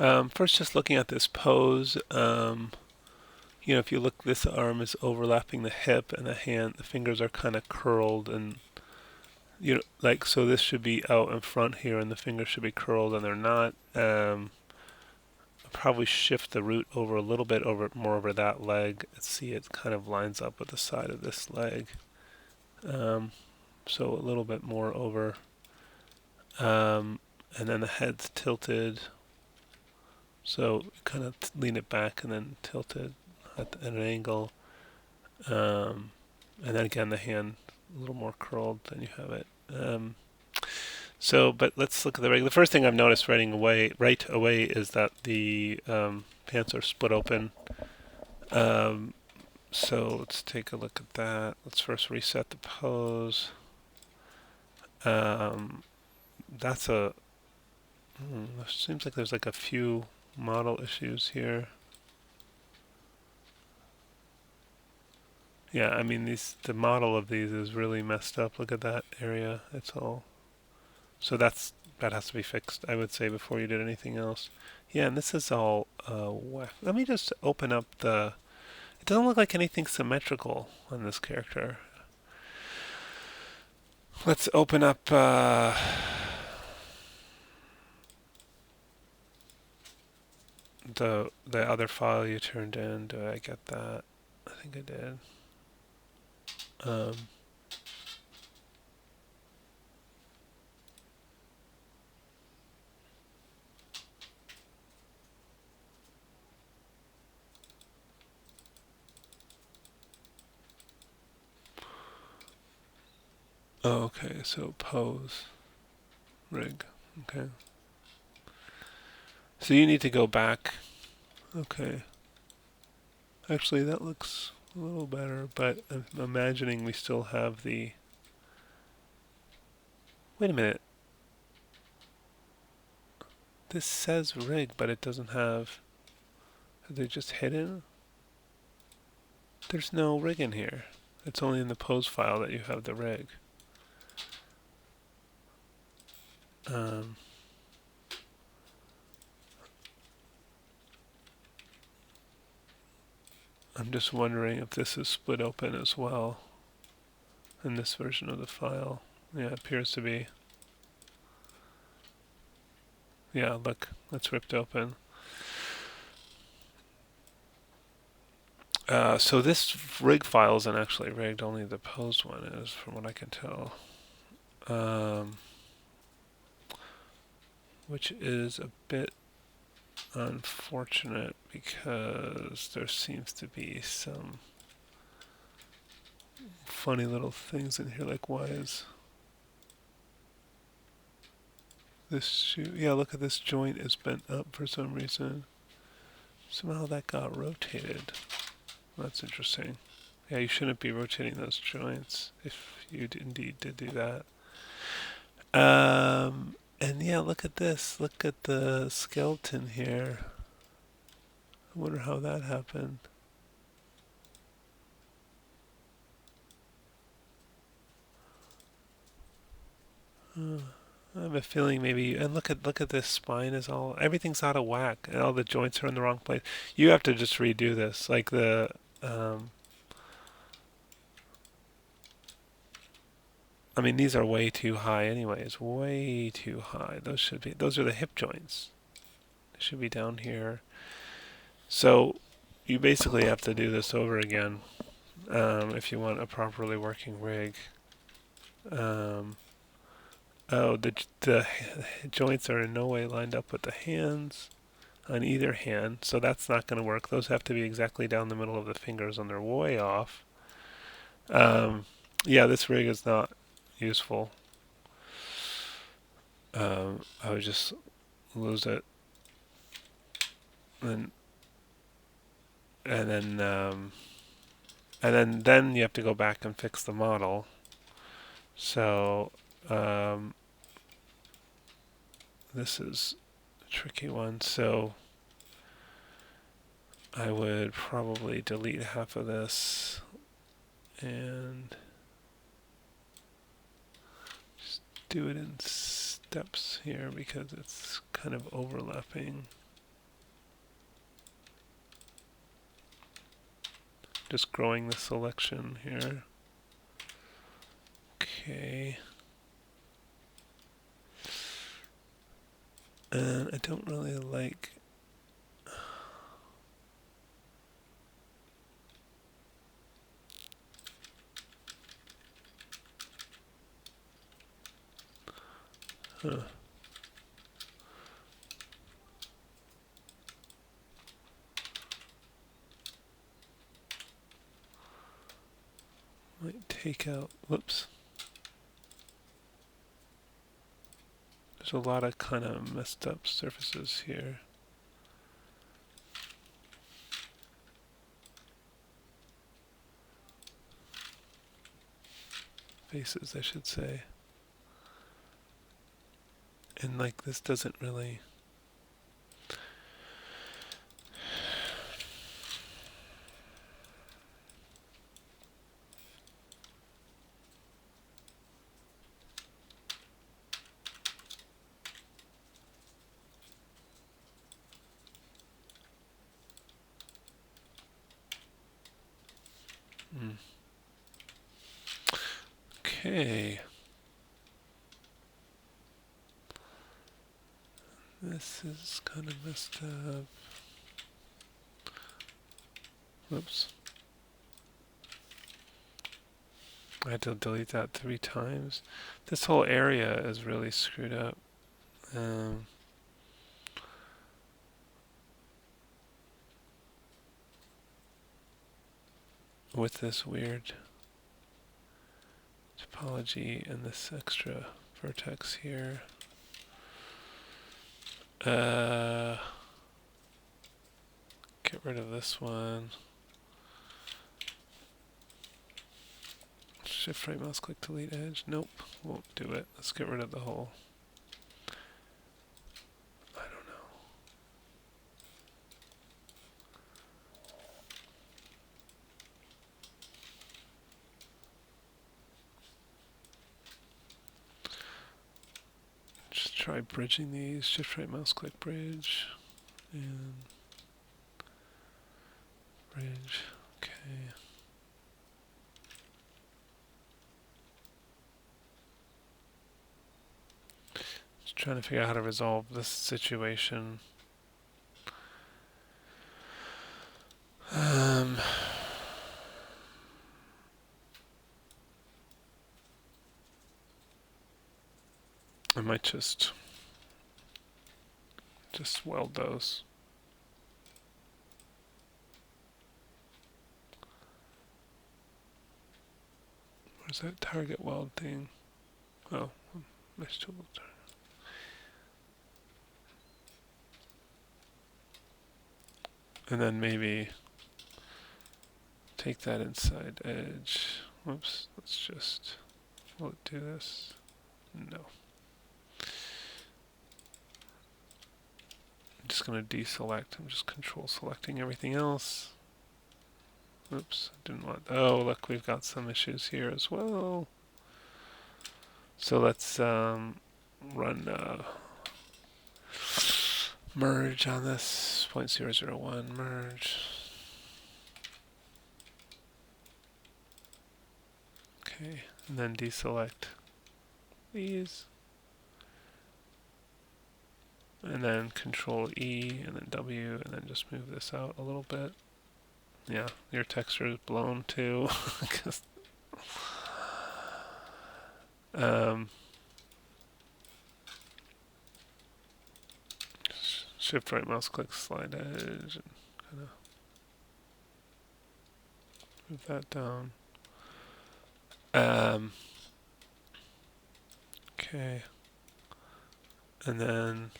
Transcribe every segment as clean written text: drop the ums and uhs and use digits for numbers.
First, just looking at this pose, if you look, this arm is overlapping the hip, and the hand, the fingers are kind of curled, and so this should be out in front here, and the fingers should be curled, and they're not. I'll probably shift the root over a little bit, more over that leg. See, it kind of lines up with the side of this leg. So a little bit more over. And then the head's tilted. So kind of lean it back and then tilt it at an angle. And then again, the hand a little more curled than you have it. But let's look at the rig. The first thing I've noticed right away is that the pants are split open. So let's take a look at that. Let's first reset the pose. That's a. Seems like there's like a few model issues here. Yeah, I mean the model of these is really messed up. Look at that area. It's all. So that has to be fixed, I would say, before you did anything else. Yeah, and this is all whack. Let me just open up the. It doesn't look like anything symmetrical on this character. Let's open up. The other file you turned in. Do I get that? I think I did. Oh, okay. So pose rig. Okay. So you need to go back. Okay. Actually, that looks a little better, but I'm imagining we still have the. Wait a minute. This says rig, but it doesn't have. Are they just hidden? There's no rig in here. It's only in the pose file that you have the rig. I'm just wondering if this is split open as well in this version of the file. Yeah, it appears to be. Yeah, look, it's ripped open. So this rig file isn't actually rigged, only the posed one is, from what I can tell. Which is a bit unfortunate because there seems to be some funny little things in here, like why is this shoe? Yeah, look at this joint is bent up for some reason. Somehow that got rotated. That's interesting. Yeah, you shouldn't be rotating those joints if you indeed did do that. And yeah, look at this. Look at the skeleton here. I wonder how that happened. I have a feeling maybe, and look at this spine is all, everything's out of whack, and all the joints are in the wrong place. You have to just redo this, like I mean, these are way too high anyways, way too high. Those are the hip joints. They should be down here. So you basically have to do this over again if you want a properly working rig. Oh, the joints are in no way lined up with the hands on either hand, so that's not going to work. Those have to be exactly down the middle of the fingers, and they're way off. Yeah, this rig is not useful. I would just lose it, and and then then you have to go back and fix the model. So this is a tricky one. So I would probably delete half of this and just do it in steps here because it's kind of overlapping. Just growing the selection here. Okay. And I don't really like... Huh. Might take out... Whoops. There's a lot of kind of messed up surfaces here. Faces, I should say. And like this doesn't really... Okay. This is kind of messed up. Whoops. I had to delete that 3 times. This whole area is really screwed up. With this weird topology and this extra vertex here. Get rid of this one. Shift right mouse click delete edge. Nope, won't do it. Let's get rid of the whole. I don't know. Just try bridging these. Shift right mouse click bridge. And bridge. Okay. Just trying to figure out how to resolve this situation. I might just weld those. Where's that target weld thing? Oh, mesh tool. And then maybe take that inside edge. Whoops, let's just, will it do this? No. I'm just going to deselect. I'm just control selecting everything else. Oops, didn't want, oh look, we've got some issues here as well. So let's run merge on this, 0.001 merge. Okay, and then deselect these. And then Control E and then W and then just move this out a little bit. Yeah, your texture is blown too. Shift right mouse click slide edge and kind of move that down. Okay. And then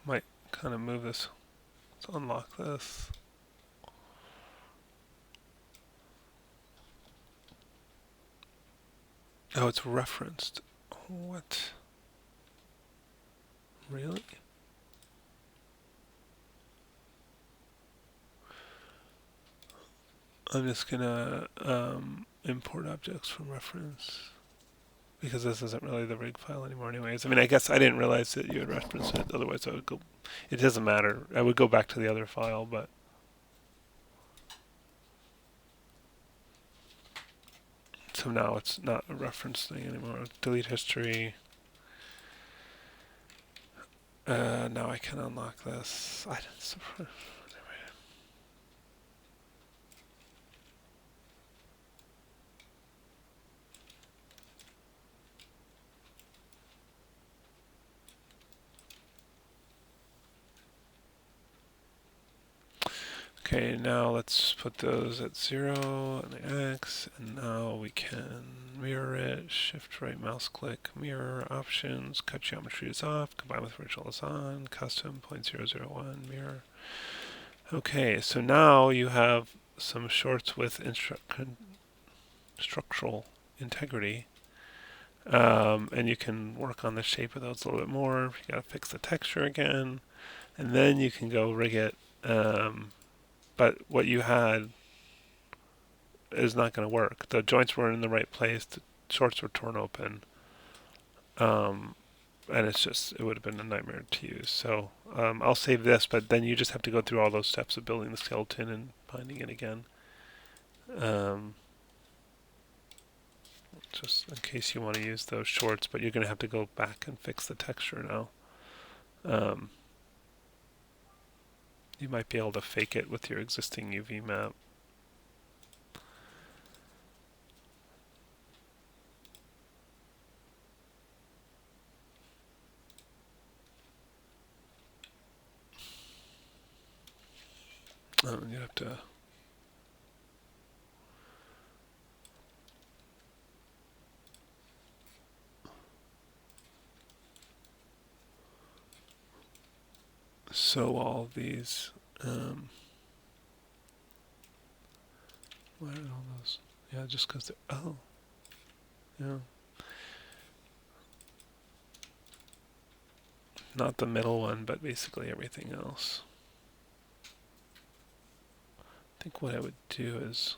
might kind of move this. Let's unlock this. Oh, it's referenced. What? Really? I'm just gonna import objects from reference because this isn't really the rig file anymore anyways. I mean, I guess I didn't realize that you had referenced it, otherwise I would go, it doesn't matter. I would go back to the other file, but So now it's not a reference thing anymore. Delete history. Now I can unlock this. Okay, now let's put those at 0 and the X, and now we can mirror it, shift right mouse click, mirror options, cut geometry is off, combine with original is on, custom 0.001, mirror. Okay, so now you have some shorts with structural integrity, and you can work on the shape of those a little bit more. You gotta fix the texture again, and then you can go rig it. But what you had is not going to work. The joints weren't in the right place. The shorts were torn open. And it would have been a nightmare to use. So I'll save this, but then you just have to go through all those steps of building the skeleton and binding it again. Just in case you want to use those shorts, but you're going to have to go back and fix the texture now. You might be able to fake it with your existing UV map. You have to sew all these. Why are all those? Yeah, just because they're. Oh. Yeah. Not the middle one, but basically everything else. I think what I would do is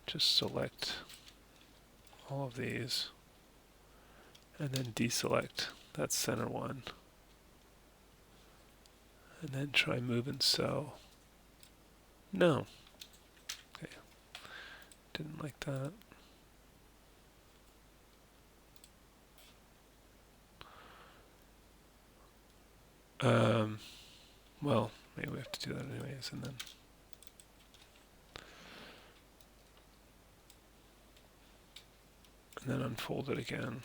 just select all of these and then deselect that center one. And then try move and sew. No. Okay. Didn't like that. Well, maybe we have to do that anyways, and then unfold it again.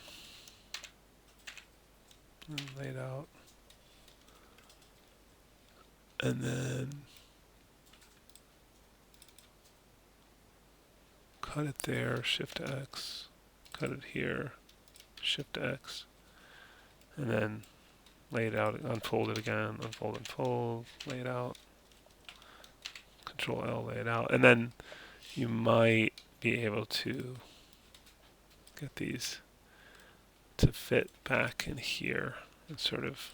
And lay it out. And then cut it there, Shift X, cut it here, Shift X, and then lay it out, unfold it again, unfold, unfold, lay it out, Control L, lay it out, and then you might be able to get these to fit back in here and sort of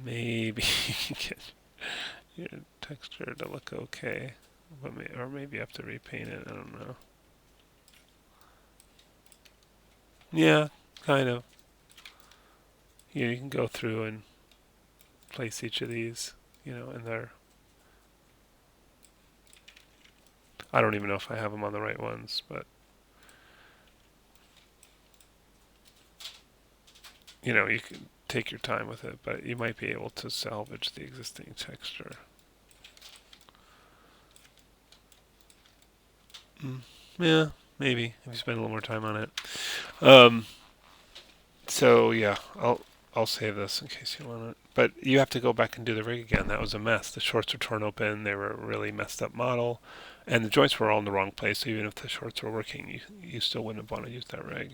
maybe get your texture to look okay, but or maybe you have to repaint it, I don't know. Yeah, kind of. You can go through and place each of these, in there. I don't even know if I have them on the right ones, but you can take your time with it, but you might be able to salvage the existing texture. Yeah, maybe if you spend a little more time on it. So yeah, I'll save this in case you want it. But you have to go back and do the rig again. That was a mess. The shorts were torn open. They were a really messed up model, and the joints were all in the wrong place. So even if the shorts were working, you still wouldn't want to use that rig.